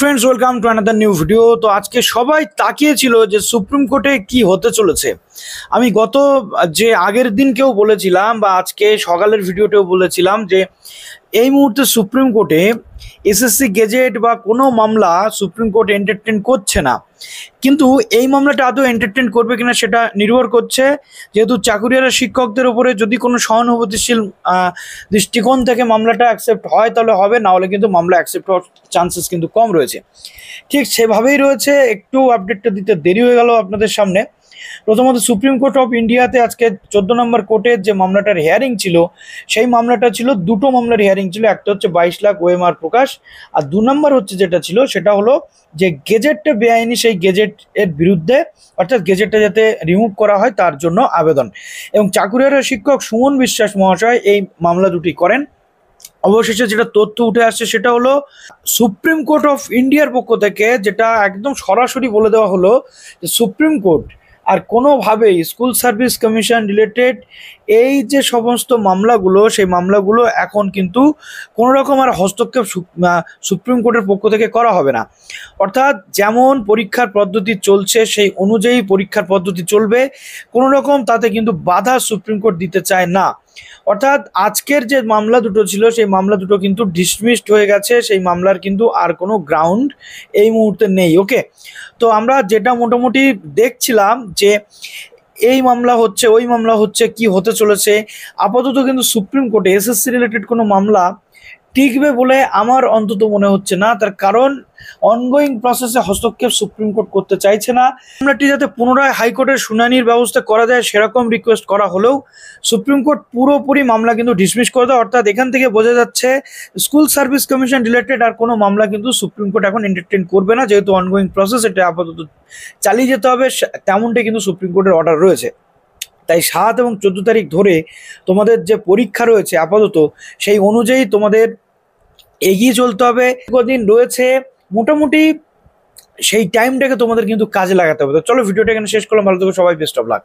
Friends, welcome to another new video. তো আজকে সবাই তাকিয়েছিল যে সুপ্রিম কোর্টে কি হতে চলেছে। আমি গত যে আগের দিনকেও বলেছিলাম বা আজকে সকালের ভিডিওতেও বলেছিলাম যে এই মুহূর্তে সুপ্রিম কোর্টে এসএসসি গেজেট বা কোনো মামলা সুপ্রিম কোর্ট এন্টারটেন করছে না। কিন্তু এই মামলাটা আদৌ এন্টারটেন করবে কিনা সেটা নির্ভর করছে, যেহেতু চাকুরিয়ারা শিক্ষকদের উপরে যদি কোনো সহানুভূতিশীল দৃষ্টিকোণ থেকে মামলাটা অ্যাকসেপ্ট হয় তাহলে হবে, না হলে কিন্তু মামলা অ্যাকসেপ্ট হওয়ার চান্সেস কিন্তু কম রয়েছে। ঠিক সেভাবেই রয়েছে। একটু আপডেটটা দিতে দেরি হয়ে গেল আপনাদের সামনে। প্রথমত সুপ্রিম কোর্ট অফ ইন্ডিয়াতে আজকে 14 নম্বর কোর্টের যে মামলাটার হিয়ারিং ছিল, সেই মামলাটা ছিল দুটো মামলার হিয়ারিং ছিল। একটা হচ্ছে 22 লাখ ওএমআর প্রকাশ, আর 2 নম্বর হচ্ছে যেটা ছিল সেটা হলো যে গেজেটটা বেআইনি, সেই গেজেট এর বিরুদ্ধে, অর্থাৎ গেজেটটা যাতে রিমুভ করা হয় তার জন্য আবেদন। এবং চাকুরিয়ারা শিক্ষক সুমন বিশ্বাস মহাশয় এই মামলা দুটি করেন। অবশেষে যেটা তথ্য উঠে আসছে সেটা হলো সুপ্রিম কোর্ট অফ ইন্ডিয়ার পক্ষ থেকে যেটা একদম সরাসরি বলে দেওয়া হলো যে সুপ্রিম কোর্ট আর কোনোভাবেই স্কুল সার্ভিস কমিশন রিলেটেড এই যে সমস্ত মামলাগুলো, সেই মামলাগুলো এখন কিন্তু কোনো রকম আর হস্তক্ষেপ সুপ্রিম কোর্টের পক্ষ থেকে করা হবে না। অর্থাৎ যেমন পরীক্ষার পদ্ধতি চলছে সেই অনুযায়ী পরীক্ষার পদ্ধতি চলবে, কোনো রকম তাতে কিন্তু বাধা সুপ্রিম কোর্ট দিতে চায় না। অর্থাৎ আজকের যে মামলা দুটো ছিল সেই মামলা দুটো কিন্তু ডিসমিসড হয়ে গেছে, সেই মামলার কিন্তু আর কোনো গ্রাউন্ড এই মুহূর্তে নেই। ওকে, তো আমরা যেটা মোটামুটি দেখছিলাম যে এই মামলা হচ্ছে ওই মামলা হচ্ছে, কি হতে চলেছে। আপাতত কিন্তু সুপ্রিম কোর্টে এসএসসি রিলেটেড কোনো মামলা টিকবে বলে আমার অন্তত মনে হচ্ছে না। তার কারণ অনগোয়িং প্রসেসে হস্তক্ষেপ সুপ্রিম কোর্ট করতে চাইছে না। মামলাটি যাতে পুনরায় হাইকোর্টের শুনানির ব্যবস্থা করা যায় সেরকম রিকোয়েস্ট করা হলেও সুপ্রিম কোর্ট পুরোপুরি মামলা কিন্তু ডিসমিস করে দেয়। অর্থাৎ এখান থেকে বোঝা যাচ্ছে স্কুল সার্ভিস কমিশন রিলেটেড আর কোনো মামলা কিন্তু সুপ্রিম কোর্ট এখন এন্টারটেইন করবে না, যেহেতু অনগোয়িং প্রসেস এটা আপাতত চালিয়ে যেতে হবে, তেমনটাই কিন্তু সুপ্রিম কোর্টের অর্ডার রয়েছে। তাই 7 এবং 14 তারিখ ধরে তোমাদের যে পরীক্ষা রয়েছে আপাতত সেই অনুযায়ী তোমাদের এগিয়ে চলতে হবে। কদিন রয়েছে মোটামুটি, সেই টাইমটাকে তোমাদের কিন্তু কাজে লাগাতে হবে। তো চলো ভিডিওটা এখানে শেষ করলাম। ভালো থেকো সবাই, বেস্ট অফ লাক।